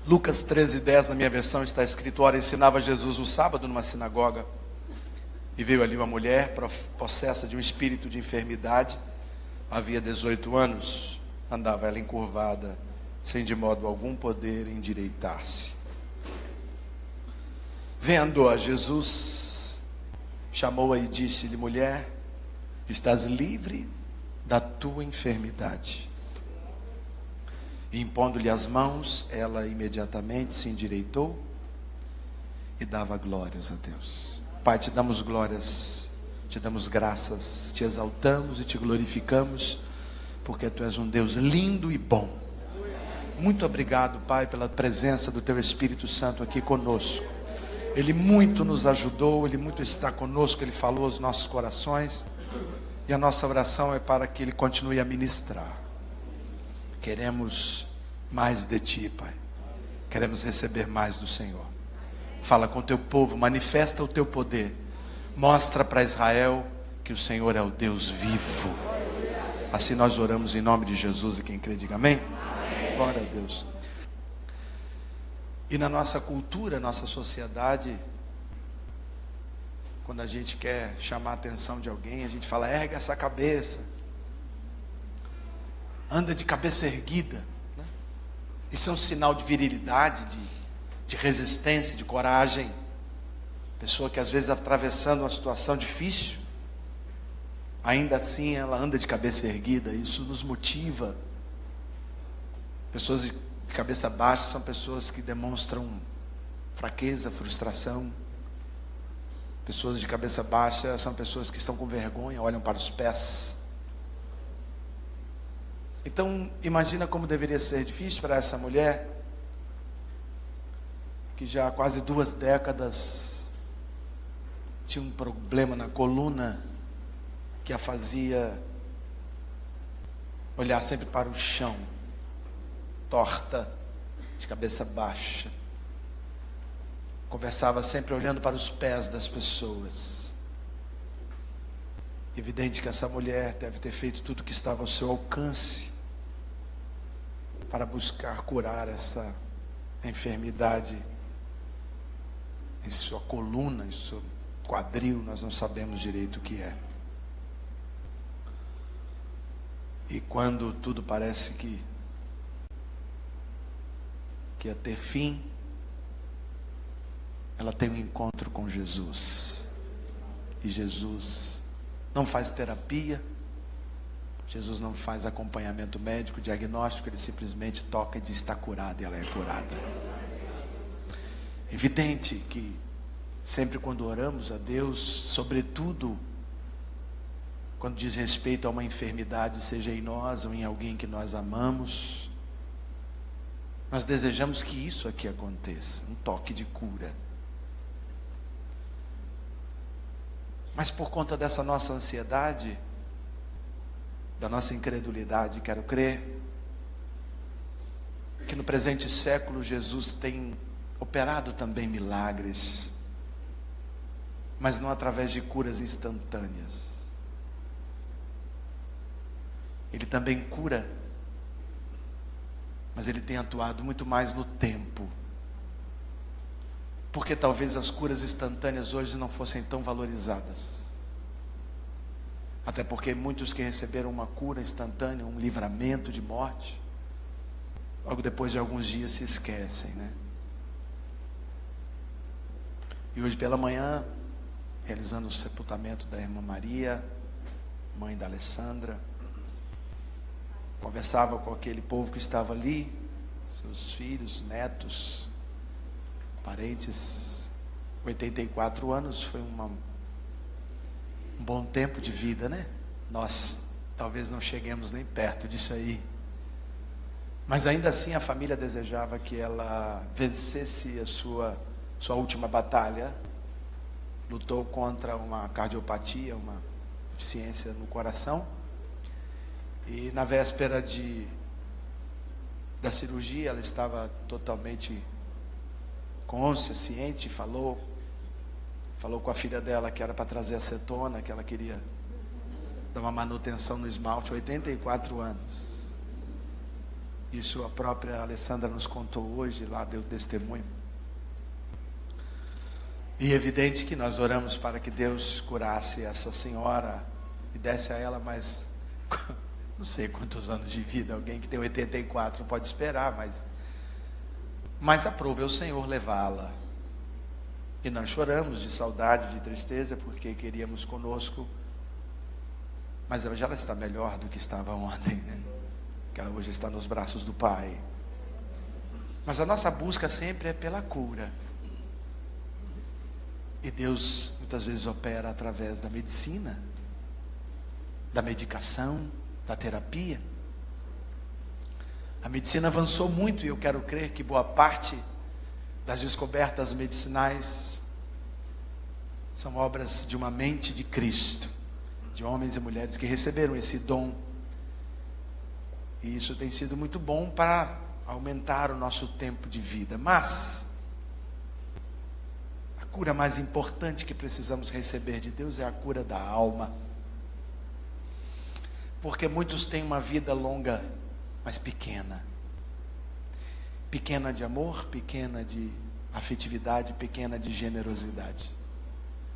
Lucas 13:10, na minha versão, está escrito: ora, ensinava Jesus no sábado numa sinagoga, e veio ali uma mulher possessa de um espírito de enfermidade. Havia 18 anos, andava ela encurvada, sem de modo algum poder endireitar-se. Vendo a Jesus, chamou-a e disse-lhe: mulher, estás livre da tua enfermidade. E impondo-lhe as mãos, ela imediatamente se endireitou e dava glórias a Deus. Pai, te damos glórias, te damos graças, te exaltamos e te glorificamos, porque tu és um Deus lindo e bom. Muito obrigado, Pai, pela presença do teu Espírito Santo aqui conosco. Ele muito nos ajudou, Ele muito está conosco, Ele falou aos nossos corações, e a nossa oração é para que Ele continue a ministrar. Queremos mais de Ti, Pai. Queremos receber mais do Senhor. Fala com o Teu povo, manifesta o Teu poder. Mostra para Israel que o Senhor é o Deus vivo. Assim nós oramos em nome de Jesus, e quem crê diga amém. Amém. Glória a Deus. E na nossa cultura, nossa sociedade, quando a gente quer chamar a atenção de alguém, a gente fala: ergue essa cabeça. Anda de cabeça erguida, né? Isso é um sinal de virilidade, de resistência, de coragem. Pessoa que às vezes atravessando uma situação difícil, ainda assim ela anda de cabeça erguida. Isso nos motiva. Pessoas de cabeça baixa são pessoas que demonstram fraqueza, frustração. Pessoas de cabeça baixa são pessoas que estão com vergonha, olham para os pés. Então, imagina como deveria ser difícil para essa mulher, que já há quase 2 décadas tinha um problema na coluna, que a fazia olhar sempre para o chão, torta, de cabeça baixa. Conversava sempre olhando para os pés das pessoas. Evidente que essa mulher deve ter feito tudo que estava ao seu alcance para buscar curar essa enfermidade em sua coluna, em seu quadril. Nós não sabemos direito o que é. E quando tudo parece que ia ter fim, ela tem um encontro com Jesus. E Jesus não faz terapia, Jesus não faz acompanhamento médico, diagnóstico, Ele simplesmente toca e diz: está curada, e ela é curada. Evidente que sempre quando oramos a Deus, sobretudo quando diz respeito a uma enfermidade, seja em nós ou em alguém que nós amamos, nós desejamos que isso aqui aconteça, um toque de cura. Mas por conta dessa nossa ansiedade, da nossa incredulidade, quero crer que no presente século Jesus tem operado também milagres, mas não através de curas instantâneas. Ele também cura, mas Ele tem atuado muito mais no tempo, porque talvez as curas instantâneas hoje não fossem tão valorizadas. Até porque muitos que receberam uma cura instantânea, um livramento de morte, logo depois de alguns dias se esquecem, né? E hoje pela manhã, realizando o sepultamento da irmã Maria, mãe da Alessandra, conversava com aquele povo que estava ali, seus filhos, netos, parentes. 84 anos foi um bom tempo de vida, né? Nós talvez não cheguemos nem perto disso aí, mas ainda assim a família desejava que ela vencesse a sua última batalha. Lutou contra uma cardiopatia, uma deficiência no coração, e na véspera da cirurgia ela estava totalmente consciente, ciente. Falou com a filha dela que era para trazer acetona, que ela queria dar uma manutenção no esmalte. 84 anos. Isso a própria Alessandra nos contou hoje, lá deu testemunho. E é evidente que nós oramos para que Deus curasse essa senhora e desse a ela mais, não sei quantos anos de vida. Alguém que tem 84 pode esperar, mas aprove o Senhor levá-la. E nós choramos de saudade, de tristeza, porque queríamos conosco, mas ela já está melhor do que estava ontem, né? Que ela hoje está nos braços do Pai. Mas a nossa busca sempre é pela cura. E Deus muitas vezes opera através da medicina, da medicação, da terapia. A medicina avançou muito e eu quero crer que boa parte das descobertas medicinais são obras de uma mente de Cristo, de homens e mulheres que receberam esse dom. E isso tem sido muito bom para aumentar o nosso tempo de vida. Mas a cura mais importante que precisamos receber de Deus é a cura da alma. Porque muitos têm uma vida longa, mas pequena. Pequena de amor, pequena de afetividade, pequena de generosidade.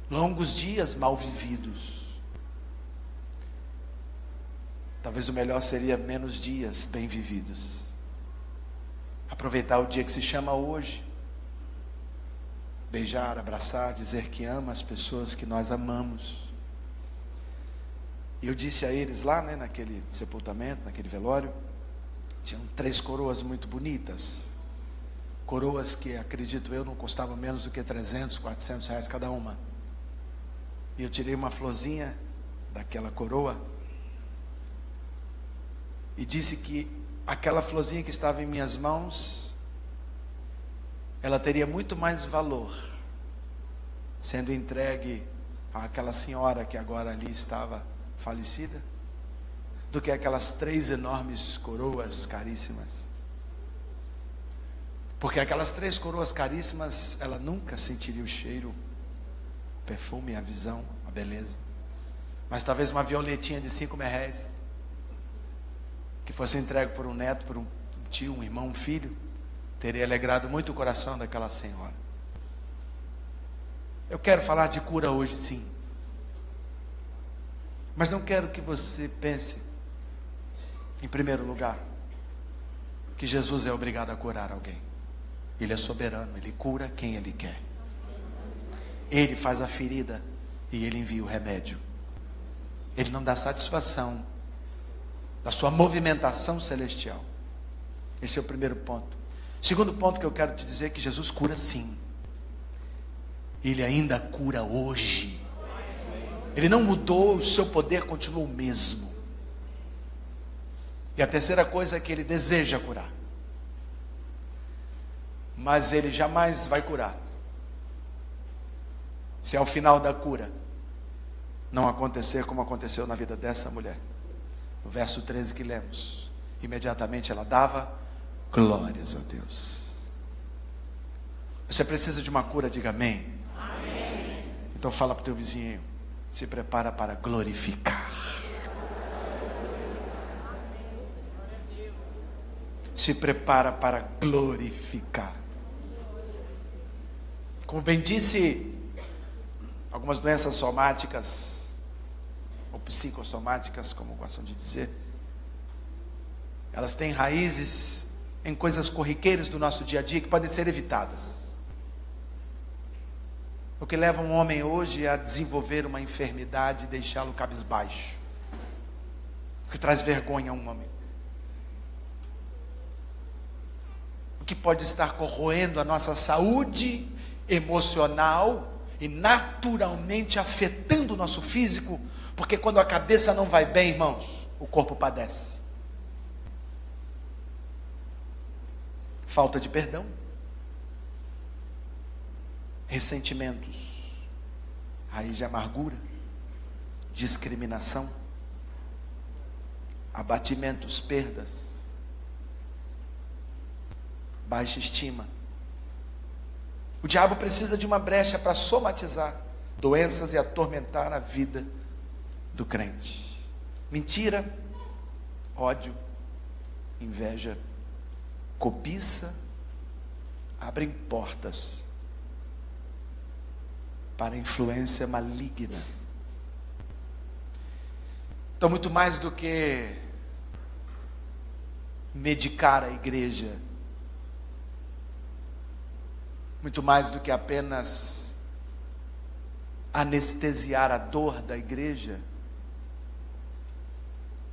Longos dias mal vividos. Talvez o melhor seria menos dias bem vividos. Aproveitar o dia que se chama hoje. Beijar, abraçar, dizer que ama as pessoas que nós amamos. E eu disse a eles lá, né, naquele sepultamento, naquele velório, tinham 3 coroas muito bonitas. Coroas que, acredito eu, não custavam menos do que 300, 400 reais cada uma. E eu tirei uma florzinha daquela coroa e disse que aquela florzinha que estava em minhas mãos, ela teria muito mais valor sendo entregue àquela senhora que agora ali estava falecida, do que aquelas 3 enormes coroas caríssimas. Porque aquelas 3 coroas caríssimas, ela nunca sentiria o cheiro, o perfume, a visão, a beleza. Mas talvez uma violetinha de 5 reais, que fosse entregue por um neto, por um tio, um irmão, um filho, teria alegrado muito o coração daquela senhora. Eu quero falar de cura hoje, sim. Mas não quero que você pense, em primeiro lugar, que Jesus é obrigado a curar alguém. Ele é soberano, Ele cura quem Ele quer. Ele faz a ferida e Ele envia o remédio. Ele não dá satisfação da sua movimentação celestial. Esse é o primeiro ponto. Segundo ponto que eu quero te dizer é que Jesus cura sim. Ele ainda cura hoje. Ele não mudou, o seu poder continua o mesmo. E a terceira coisa é que Ele deseja curar. Mas Ele jamais vai curar se ao final da cura não acontecer como aconteceu na vida dessa mulher. No verso 13 que lemos, imediatamente ela dava glórias a Deus. Você precisa de uma cura, diga amém. Amém. Então fala para o teu vizinho, se prepara para glorificar. Se prepara para glorificar. Como bem disse, algumas doenças somáticas, ou psicossomáticas, como gostam de dizer, elas têm raízes em coisas corriqueiras do nosso dia a dia que podem ser evitadas. O que leva um homem hoje a desenvolver uma enfermidade e deixá-lo cabisbaixo. O que traz vergonha a um homem. O que pode estar corroendo a nossa saúde emocional e naturalmente afetando o nosso físico, porque quando a cabeça não vai bem, irmãos, o corpo padece. Falta de perdão, ressentimentos, raiz de amargura, discriminação, abatimentos, perdas, baixa estima. O diabo precisa de uma brecha para somatizar doenças e atormentar a vida do crente. Mentira, ódio, inveja, cobiça abrem portas para influência maligna. Então, muito mais do que medicar a igreja, muito mais do que apenas anestesiar a dor da igreja,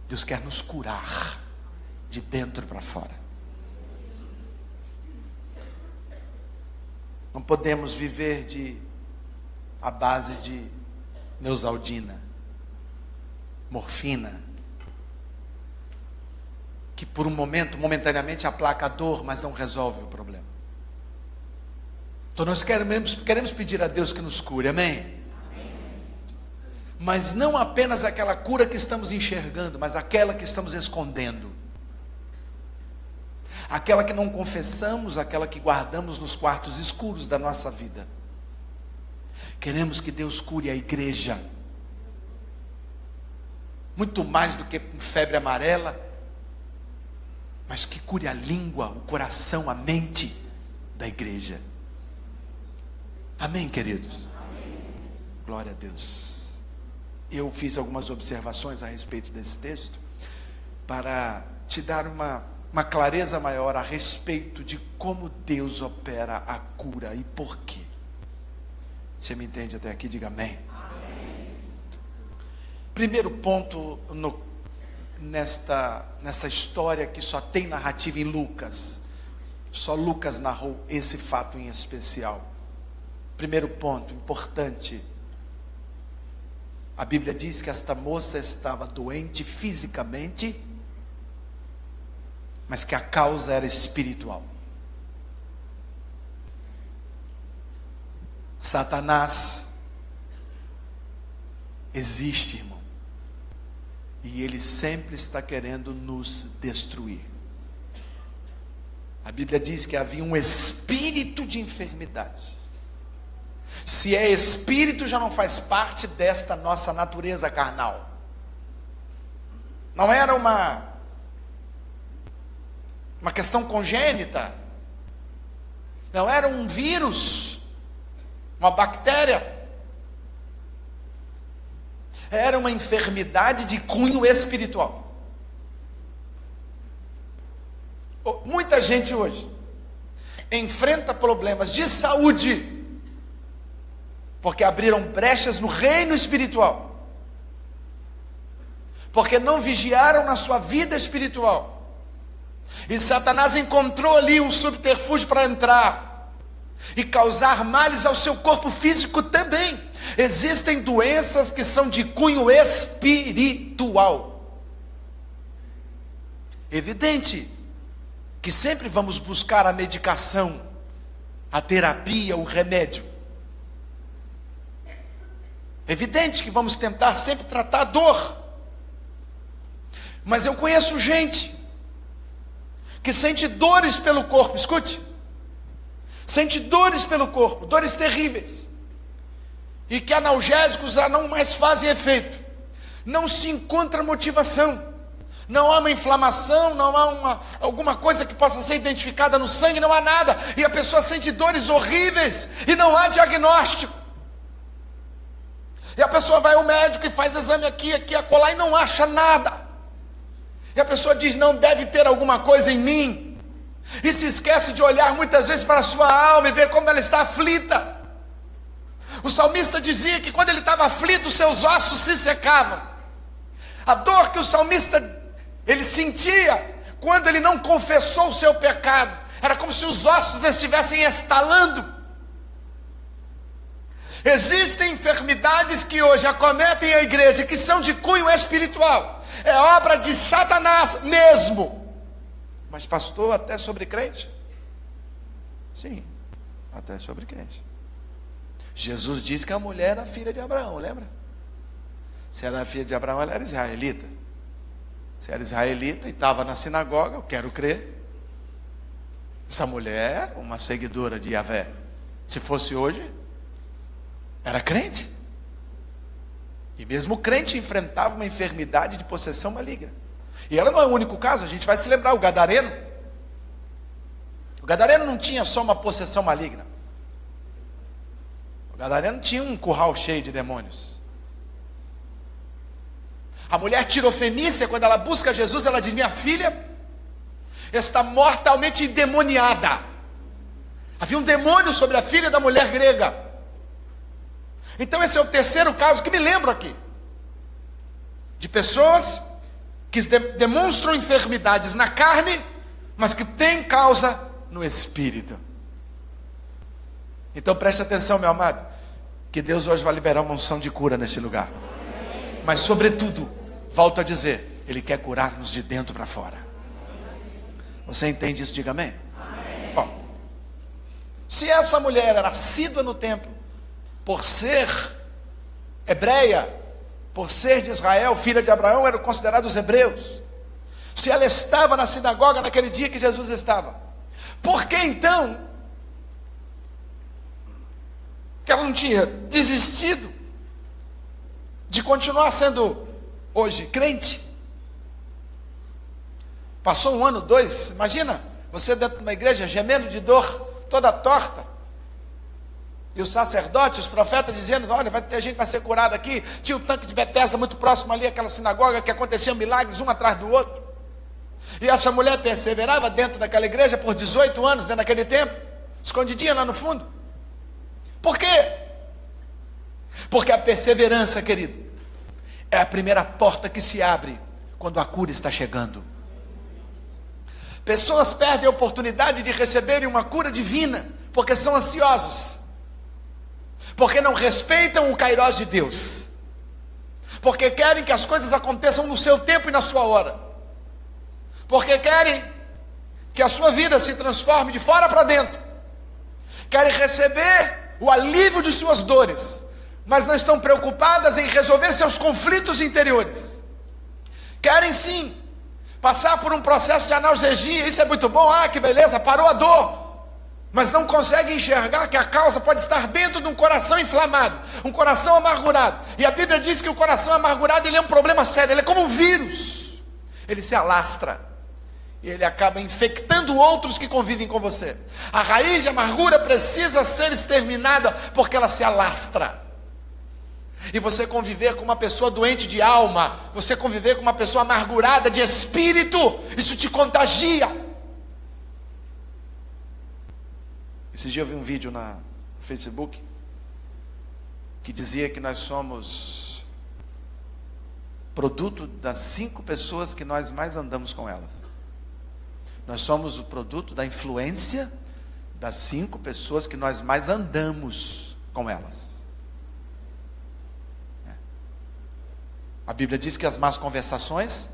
Deus quer nos curar de dentro para fora. Não podemos viver à base de Neosaldina, morfina, que por um momento, momentaneamente aplaca a dor, mas não resolve o problema. Então nós queremos pedir a Deus que nos cure, amém? Mas não apenas aquela cura que estamos enxergando, mas aquela que estamos escondendo. Aquela que não confessamos, aquela que guardamos nos quartos escuros da nossa vida. Queremos que Deus cure a igreja. Muito mais do que febre amarela, mas que cure a língua, o coração, a mente da igreja. Amém, queridos? Amém. Glória a Deus. Eu fiz algumas observações a respeito desse texto, para te dar uma clareza maior a respeito de como Deus opera a cura e por quê. Você me entende até aqui? Diga amém. Amém. Primeiro ponto nesta história que só tem narrativa em Lucas. Só Lucas narrou esse fato em especial. Primeiro ponto importante. A Bíblia diz que esta moça estava doente fisicamente, mas que a causa era espiritual. Satanás existe, irmão, e ele sempre está querendo nos destruir. A Bíblia diz que havia um espírito de enfermidade. Se é espírito, já não faz parte desta nossa natureza carnal. Não era uma questão congênita. Não era um vírus, uma bactéria. Era uma enfermidade de cunho espiritual. Muita gente hoje enfrenta problemas de saúde porque abriram brechas no reino espiritual, porque não vigiaram na sua vida espiritual, e Satanás encontrou ali um subterfúgio para entrar e causar males ao seu corpo físico também. Existem doenças que são de cunho espiritual. Evidente que sempre vamos buscar a medicação, a terapia, o remédio. Evidente que vamos tentar sempre tratar a dor. Mas eu conheço gente que sente dores pelo corpo, escute. Sente dores pelo corpo, dores terríveis. E que analgésicos já não mais fazem efeito. Não se encontra motivação. Não há uma inflamação, não há alguma coisa que possa ser identificada no sangue, não há nada. E a pessoa sente dores horríveis e não há diagnóstico. E a pessoa vai ao médico e faz exame aqui, acolá e não acha nada. E a pessoa diz, não deve ter alguma coisa em mim. E se esquece de olhar muitas vezes para a sua alma e ver como ela está aflita. O salmista dizia que quando ele estava aflito, os seus ossos se secavam. A dor que o salmista ele sentia quando ele não confessou o seu pecado, era como se os ossos estivessem estalando. Existem enfermidades que hoje acometem a igreja, que são de cunho espiritual. É obra de Satanás mesmo. Mas pastor, até sobre crente? Sim, até sobre crente. Jesus disse que a mulher era filha de Abraão, lembra? Se era filha de Abraão, ela era israelita. Se era israelita e estava na sinagoga, eu quero crer. Essa mulher era uma seguidora de Yahvé. Se fosse hoje, era crente. E mesmo crente enfrentava uma enfermidade de possessão maligna. E ela não é o único caso, a gente vai se lembrar, o gadareno. gadareno não tinha só uma possessão maligna. O gadareno tinha um curral cheio de demônios. A mulher tirofenícia, quando ela busca Jesus, ela diz: minha filha está mortalmente endemoniada. Havia um demônio sobre a filha da mulher grega. Então esse é o terceiro caso que me lembro aqui, de pessoas que demonstram enfermidades na carne, mas que têm causa no espírito. Então preste atenção, meu amado, que Deus hoje vai liberar uma unção de cura nesse lugar. Mas sobretudo, volto a dizer, Ele quer curar-nos de dentro para fora. Você entende isso? Diga amém. Bom, se essa mulher era assídua no templo, por ser hebreia, por ser de Israel, filha de Abraão, eram considerados hebreus. Se ela estava na sinagoga naquele dia que Jesus estava, por que então que ela não tinha desistido de continuar sendo hoje crente? Passou 1 ano, 2, imagina você dentro de uma igreja gemendo de dor, toda torta, e os sacerdotes, os profetas dizendo: olha, vai ter gente que vai ser curada aqui. Tinha o tanque de Betesda muito próximo ali, aquela sinagoga que aconteciam milagres um atrás do outro. E essa mulher perseverava dentro daquela igreja por 18 anos, dentro daquele tempo, escondidinha lá no fundo. Por quê? Porque a perseverança, querido, é a primeira porta que se abre quando a cura está chegando. Pessoas perdem a oportunidade de receberem uma cura divina porque são ansiosos, porque não respeitam o kairós de Deus, porque querem que as coisas aconteçam no seu tempo e na sua hora, porque querem que a sua vida se transforme de fora para dentro, querem receber o alívio de suas dores, mas não estão preocupadas em resolver seus conflitos interiores. Querem sim passar por um processo de analgesia, isso é muito bom, que beleza, parou a dor, mas não conseguem enxergar que a causa pode estar dentro de um coração inflamado, um coração amargurado. E a Bíblia diz que o coração amargurado, ele é um problema sério, ele é como um vírus, ele se alastra e ele acaba infectando outros que convivem com você. A raiz de amargura precisa ser exterminada porque ela se alastra. E você conviver com uma pessoa doente de alma, você conviver com uma pessoa amargurada de espírito, isso te contagia. Esse dia eu vi um vídeo no Facebook que dizia que nós somos produto das 5 pessoas que nós mais andamos com elas. Nós somos o produto da influência das 5 pessoas que nós mais andamos com elas. A Bíblia diz que as más conversações...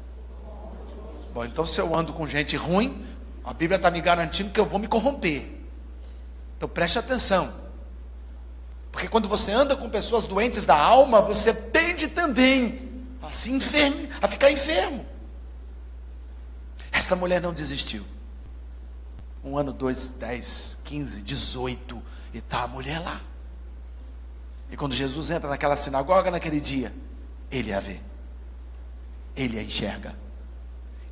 Bom, então se eu ando com gente ruim, a Bíblia está me garantindo que eu vou me corromper. Então preste atenção. Porque quando você anda com pessoas doentes da alma, você tende também a ficar enfermo. Essa mulher não desistiu. 1 ano, 2, 10, 15, 18, e está a mulher lá. E quando Jesus entra naquela sinagoga naquele dia, Ele a vê, Ele a enxerga,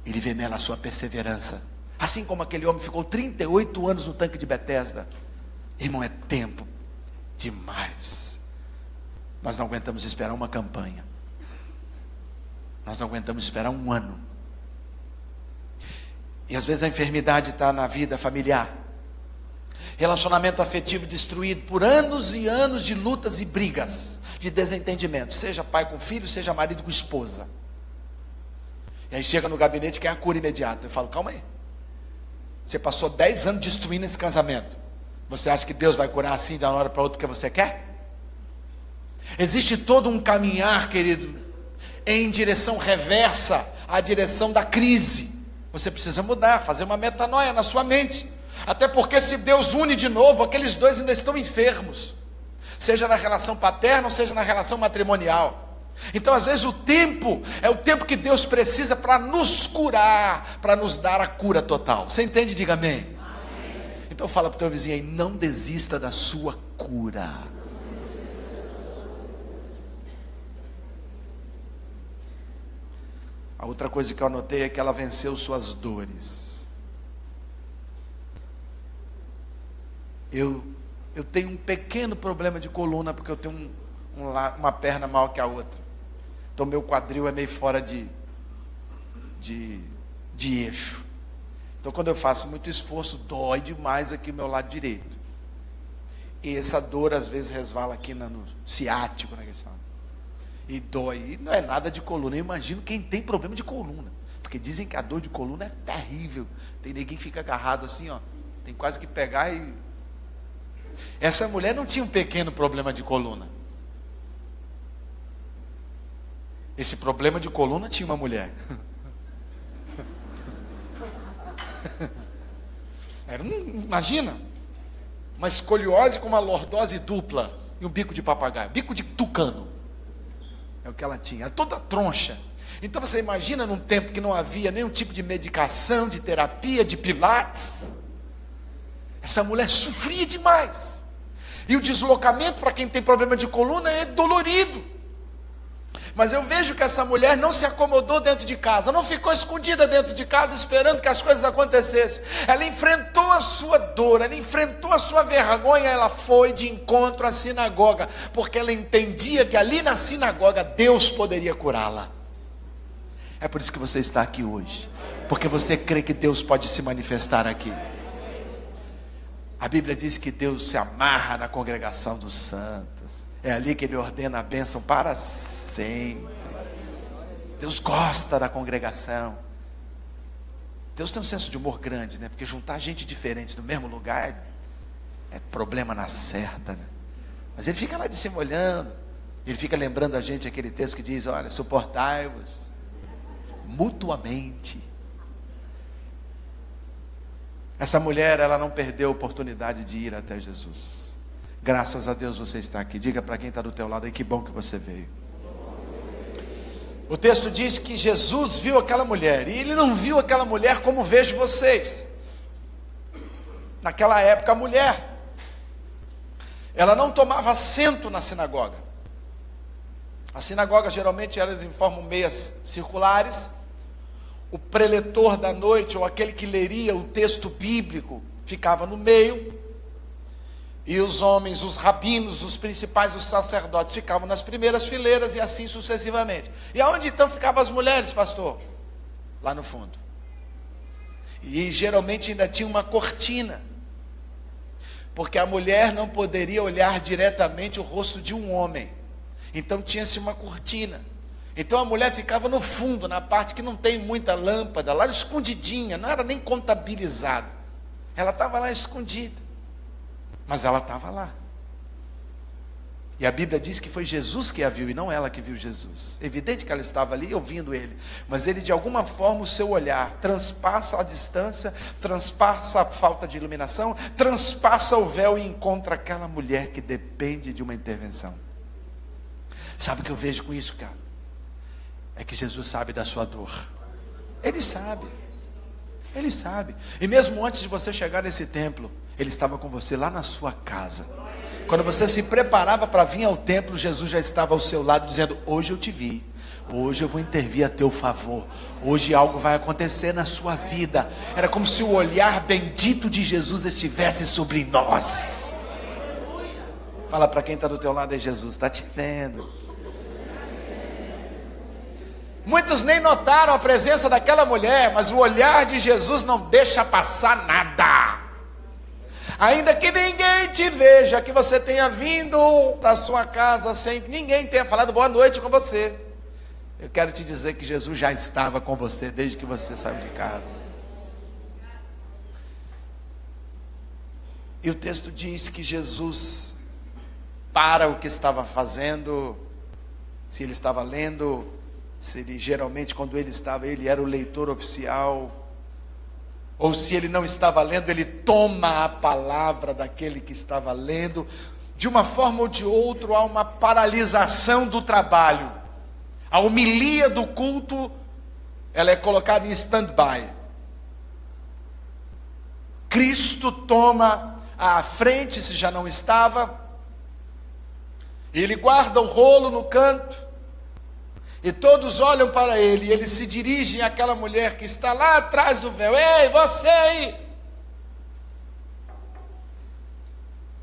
Ele vê nela a sua perseverança. Assim como aquele homem ficou 38 anos no tanque de Betesda. Irmão, é tempo demais. Nós não aguentamos esperar uma campanha, nós não aguentamos esperar 1 ano. E às vezes a enfermidade está na vida familiar, relacionamento afetivo destruído por anos e anos de lutas e brigas, de desentendimento, seja pai com filho, seja marido com esposa. E aí chega no gabinete, quer a cura imediata. Eu falo: calma aí, você passou 10 anos destruindo esse casamento, você acha que Deus vai curar assim de uma hora para outra porque você quer? Existe todo um caminhar, querido, em direção reversa à direção da crise. Você precisa mudar, fazer uma metanoia na sua mente, até porque se Deus une de novo, aqueles dois ainda estão enfermos, seja na relação paterna ou seja na relação matrimonial. Então às vezes o tempo é o tempo que Deus precisa para nos curar, para nos dar a cura total. Você entende? Diga amém. Amém. Então fala para o teu vizinho aí: não desista da sua cura. A outra coisa que eu anotei é que ela venceu suas dores. eu tenho um pequeno problema de coluna, porque eu tenho uma perna maior que a outra. Então meu quadril é meio fora de eixo. Então quando eu faço muito esforço, dói demais aqui o meu lado direito. E essa dor às vezes resvala aqui no ciático, né, que se fala. E dói. E não é nada de coluna. Eu imagino quem tem problema de coluna. Porque dizem que a dor de coluna é terrível. Tem ninguém que fica agarrado assim, ó. Tem quase que pegar e... Essa mulher não tinha um pequeno problema de coluna. Esse problema de coluna tinha uma mulher. Imagina, uma escoliose com uma lordose dupla e um bico de papagaio, bico de tucano. É o que ela tinha, toda troncha. Então você imagina num tempo que não havia nenhum tipo de medicação, de terapia, de pilates. Essa mulher sofria demais. E o deslocamento para quem tem problema de coluna é dolorido. Mas eu vejo que essa mulher não se acomodou dentro de casa, não ficou escondida dentro de casa esperando que as coisas acontecessem. Ela enfrentou a sua dor, ela enfrentou a sua vergonha, ela foi de encontro à sinagoga, porque ela entendia que ali na sinagoga Deus poderia curá-la. É por isso que você está aqui hoje, porque você crê que Deus pode se manifestar aqui. A Bíblia diz que Deus se amarra na congregação dos santos. É ali que Ele ordena a bênção para sempre. Deus gosta da congregação. Deus tem um senso de humor grande, né? Porque juntar gente diferente no mesmo lugar é problema na certa, né? Mas Ele fica lá de cima olhando. Ele fica lembrando a gente aquele texto que diz: olha, suportai-vos mutuamente. Essa mulher, ela não perdeu a oportunidade de ir até Jesus. Graças a Deus você está aqui. Diga para quem está do teu lado aí, que bom que você veio. O texto diz que Jesus viu aquela mulher, e Ele não viu aquela mulher como vejo vocês. Naquela época a mulher, ela não tomava assento na sinagoga. As sinagogas geralmente elas em forma meias circulares. O preletor da noite, ou aquele que leria o texto bíblico, ficava no meio. E os homens, os rabinos, os principais, os sacerdotes ficavam nas primeiras fileiras e assim sucessivamente. E aonde então ficavam as mulheres, pastor? Lá no fundo. E geralmente ainda tinha uma cortina, porque a mulher não poderia olhar diretamente o rosto de um homem. Então tinha-se uma cortina. Então a mulher ficava no fundo, na parte que não tem muita lâmpada, lá escondidinha, não era nem contabilizado. Ela estava lá escondida. Mas ela estava lá. E a Bíblia diz que foi Jesus que a viu e não ela que viu Jesus. Evidente que ela estava ali ouvindo Ele, mas Ele de alguma forma, o seu olhar transpassa a distância, transpassa a falta de iluminação, transpassa o véu e encontra aquela mulher que depende de uma intervenção. Sabe o que eu vejo com isso, cara? É que Jesus sabe da sua dor. Ele sabe. Ele sabe. E mesmo antes de você chegar nesse templo, Ele estava com você lá na sua casa. Quando você se preparava para vir ao templo, Jesus já estava ao seu lado dizendo: hoje eu te vi, hoje eu vou intervir a teu favor, hoje algo vai acontecer na sua vida. Era como se o olhar bendito de Jesus estivesse sobre nós. Fala para quem está do teu lado: é Jesus, está te vendo. Muitos nem notaram a presença daquela mulher, mas o olhar de Jesus não deixa passar nada. Ainda que ninguém te veja, que você tenha vindo da sua casa sem que ninguém tenha falado boa noite com você, eu quero te dizer que Jesus já estava com você desde que você saiu de casa. E o texto diz que Jesus para o que estava fazendo, se ele estava lendo, se ele geralmente quando ele era o leitor oficial, ou se ele não estava lendo, ele toma a palavra daquele que estava lendo. De uma forma ou de outra, há uma paralisação do trabalho. A homilia do culto, ela é colocada em stand-by. Cristo toma a frente, se já não estava. Ele guarda o rolo no canto. E todos olham para ele, e eles se dirigem àquela mulher que está lá atrás do véu. Ei, você aí!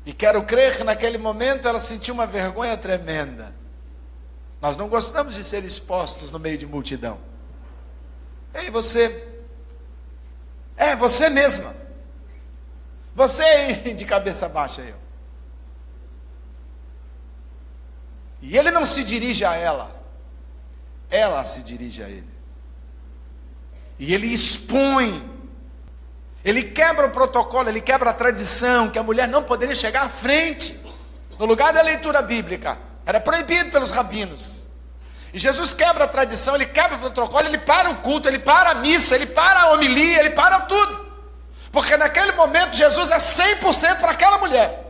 E quero crer que naquele momento ela sentiu uma vergonha tremenda. Nós não gostamos de ser expostos no meio de multidão. Ei, você. Você mesma. Você aí de cabeça baixa aí. E ele não se dirige a ela. Ela se dirige a ele. E ele expõe. Ele quebra o protocolo, ele quebra a tradição, que a mulher não poderia chegar à frente, no lugar da leitura bíblica. Era proibido pelos rabinos. E Jesus quebra a tradição, ele quebra o protocolo, ele para o culto, ele para a missa, ele para a homilia, ele para tudo. Porque naquele momento Jesus é 100% para aquela mulher.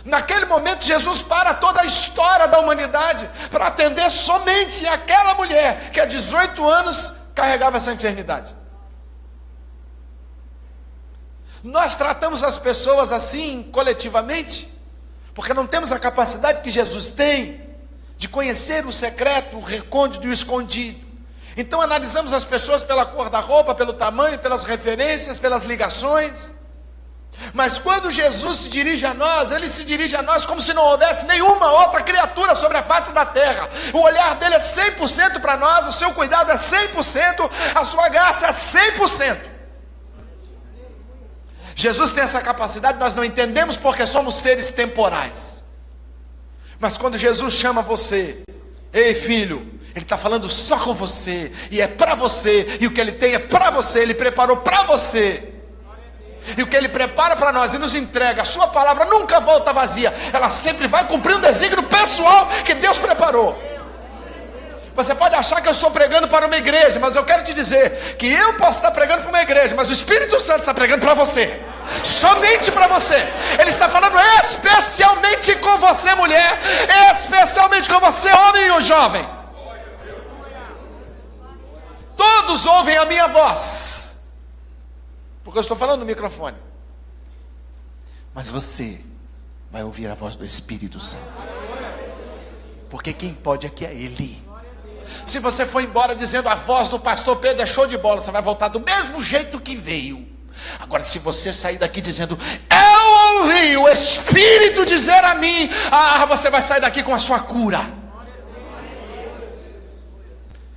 Naquele momento Jesus para toda a história da humanidade para atender somente aquela mulher que há 18 anos carregava essa enfermidade. Nós tratamos as pessoas assim coletivamente, porque não temos a capacidade que Jesus tem de conhecer o secreto, o recôndito e o escondido. Então analisamos as pessoas pela cor da roupa, pelo tamanho, pelas referências, pelas ligações. Mas quando Jesus se dirige a nós, ele se dirige a nós como se não houvesse nenhuma outra criatura sobre a face da terra. O olhar dele é 100% para nós, o seu cuidado é 100%, a sua graça é 100%. Jesus tem essa capacidade, nós não entendemos porque somos seres temporais. Mas quando Jesus chama você, ei filho, ele está falando só com você, e é para você, e o que ele tem é para você, ele preparou para você. E o que ele prepara para nós e nos entrega, a sua palavra nunca volta vazia, ela sempre vai cumprir um desígnio pessoal que Deus preparou. Você pode achar que eu estou pregando para uma igreja, mas eu quero te dizer que eu posso estar pregando para uma igreja, mas o Espírito Santo está pregando para você, somente para você. Ele está falando especialmente com você, mulher, especialmente com você, homem ou jovem. Todos ouvem a minha voz, porque eu estou falando no microfone, mas você vai ouvir a voz do Espírito Santo, porque quem pode aqui é Ele. Se você for embora dizendo a voz do pastor Pedro é show de bola, você vai voltar do mesmo jeito que veio. Agora, se você sair daqui dizendo eu ouvi o Espírito dizer a mim, você vai sair daqui com a sua cura.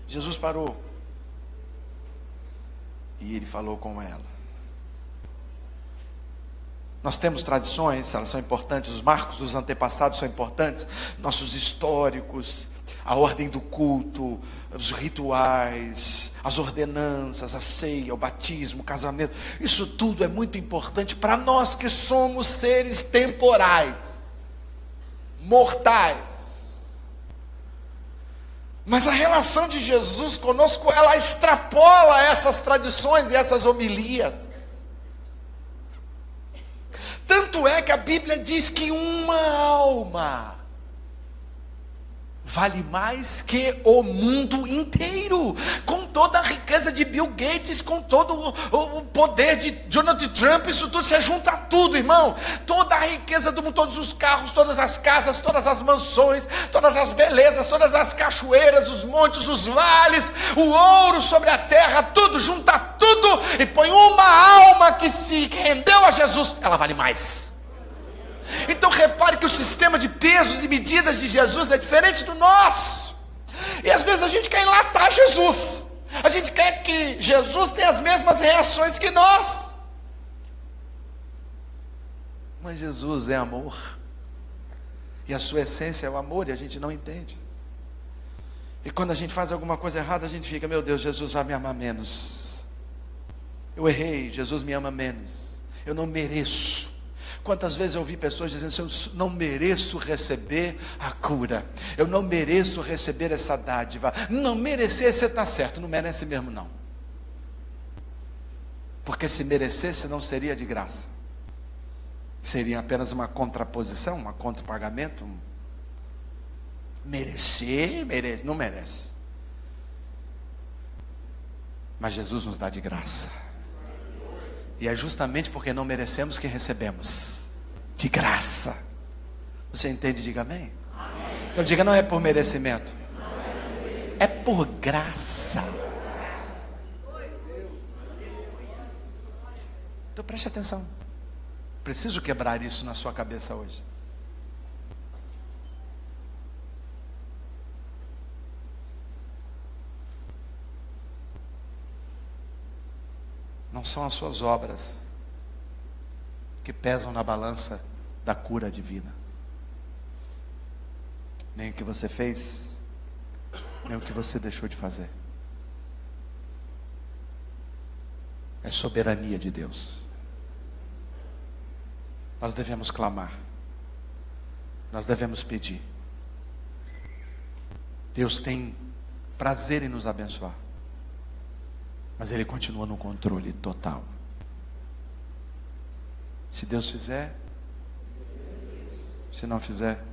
Jesus parou e ele falou com ela. Nós temos tradições, elas são importantes, os marcos dos antepassados são importantes, nossos históricos, a ordem do culto, os rituais, as ordenanças, a ceia, o batismo, o casamento, isso tudo é muito importante para nós que somos seres temporais, mortais. Mas a relação de Jesus conosco, ela extrapola essas tradições e essas homilias. Tanto é que a Bíblia diz que uma alma vale mais que o mundo inteiro, com toda a riqueza de Bill Gates, com todo o poder de Donald Trump, isso tudo, você junta tudo, irmão, toda a riqueza do mundo, todos os carros, todas as casas, todas as mansões, todas as belezas, todas as cachoeiras, os montes, os vales, o ouro sobre a terra, tudo, junta tudo e põe uma alma que se rendeu a Jesus, ela vale mais. Então repare que o sistema de pesos e medidas de Jesus é diferente do nosso. E às vezes a gente quer enlatar Jesus. A gente quer que Jesus tenha as mesmas reações que nós. Mas Jesus é amor. E a sua essência é o amor, e a gente não entende. E quando a gente faz alguma coisa errada, a gente fica, meu Deus, Jesus vai me amar menos. Eu errei, Jesus me ama menos. Eu não mereço. Quantas vezes eu ouvi pessoas dizendo, eu não mereço receber a cura, eu não mereço receber essa dádiva. Não merecer, você está certo, não merece mesmo não. Porque se merecesse não seria de graça. Seria apenas uma contraposição, um contrapagamento. Merecer, merece, não merece. Mas Jesus nos dá de graça. E é justamente porque não merecemos que recebemos de graça. Você entende? Diga amém. Amém. Então diga, não é por merecimento, é por graça. Então preste atenção. Preciso quebrar isso na sua cabeça hoje. Não são as suas obras que pesam na balança da cura divina. Nem o que você fez, nem o que você deixou de fazer. É soberania de Deus. Nós devemos clamar. Nós devemos pedir. Deus tem prazer em nos abençoar. Mas Ele continua no controle total. Se Deus fizer, se não fizer,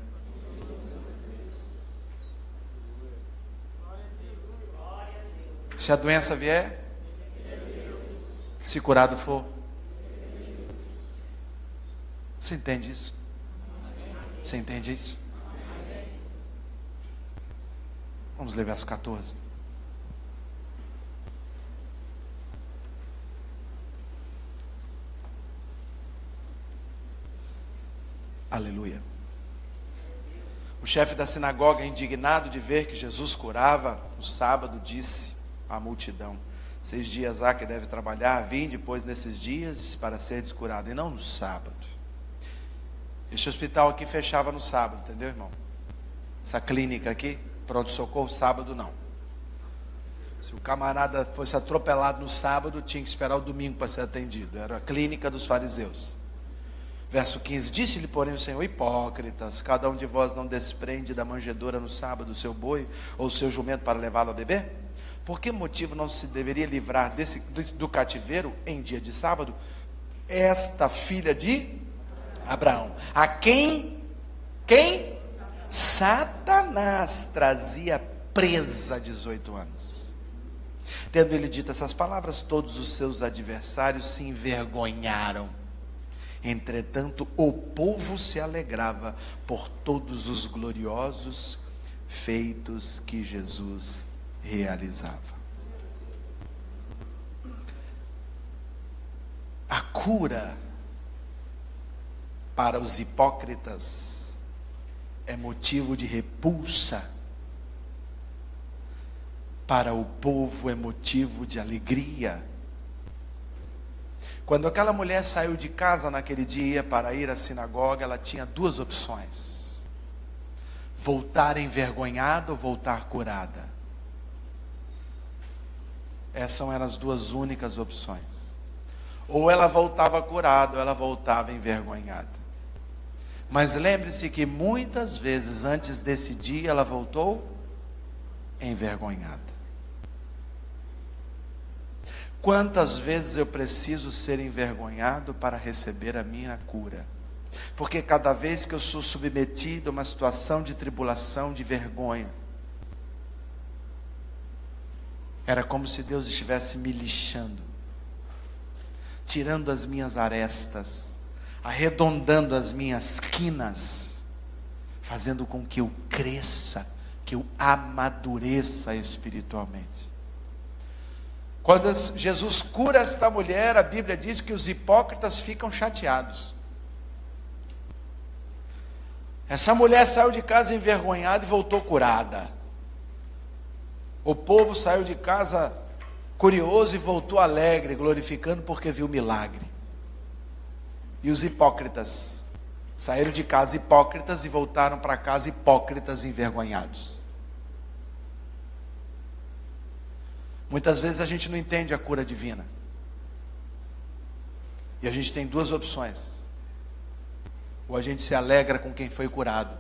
se a doença vier, se curado for, você entende isso? Você entende isso? Vamos ler verso 14. Aleluia. O chefe da sinagoga, indignado de ver que Jesus curava no sábado, disse à multidão: 6 dias há que deve trabalhar, vinde depois nesses dias para ser curado, e não no sábado. Este hospital aqui fechava no sábado, entendeu, irmão? Essa clínica aqui, pronto-socorro, sábado não. Se o camarada fosse atropelado no sábado, tinha que esperar o domingo para ser atendido. Era a clínica dos fariseus. Verso 15, disse-lhe porém o Senhor: hipócritas, cada um de vós não desprende da manjedoura no sábado o seu boi ou o seu jumento para levá-lo a beber? Por que motivo não se deveria livrar do cativeiro em dia de sábado esta filha de Abraão, a quem Satanás trazia presa há 18 anos? Tendo ele dito essas palavras, todos os seus adversários se envergonharam. Entretanto, o povo se alegrava por todos os gloriosos feitos que Jesus realizava. A cura para os hipócritas é motivo de repulsa. Para o povo é motivo de alegria. Quando aquela mulher saiu de casa naquele dia para ir à sinagoga, ela tinha 2 opções: voltar envergonhada ou voltar curada. Essas eram as 2 únicas opções. Ou ela voltava curada, ou ela voltava envergonhada. Mas lembre-se que muitas vezes antes desse dia ela voltou envergonhada. Quantas vezes eu preciso ser envergonhado para receber a minha cura? Porque cada vez que eu sou submetido a uma situação de tribulação, de vergonha, era como se Deus estivesse me lixando, tirando as minhas arestas, arredondando as minhas quinas, fazendo com que eu cresça, que eu amadureça espiritualmente. Quando Jesus cura esta mulher, a Bíblia diz que os hipócritas ficam chateados. Essa mulher saiu de casa envergonhada e voltou curada. O povo saiu de casa curioso e voltou alegre, glorificando porque viu o milagre. E os hipócritas saíram de casa hipócritas e voltaram para casa hipócritas envergonhados. Muitas vezes a gente não entende a cura divina. E a gente tem 2 opções. Ou a gente se alegra com quem foi curado,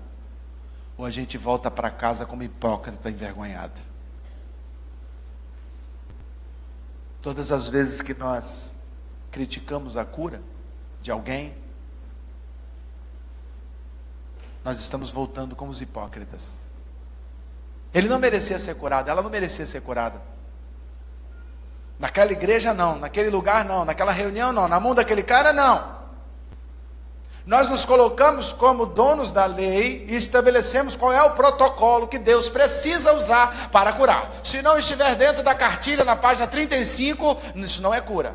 ou a gente volta para casa como hipócrita envergonhado. Todas as vezes que nós criticamos a cura de alguém, nós estamos voltando como os hipócritas. Ele não merecia ser curado, ela não merecia ser curada. Naquela igreja não, naquele lugar não, naquela reunião não, na mão daquele cara não. Nós nos colocamos como donos da lei e estabelecemos qual é o protocolo que Deus precisa usar para curar. Se não estiver dentro da cartilha na página 35, isso não é cura.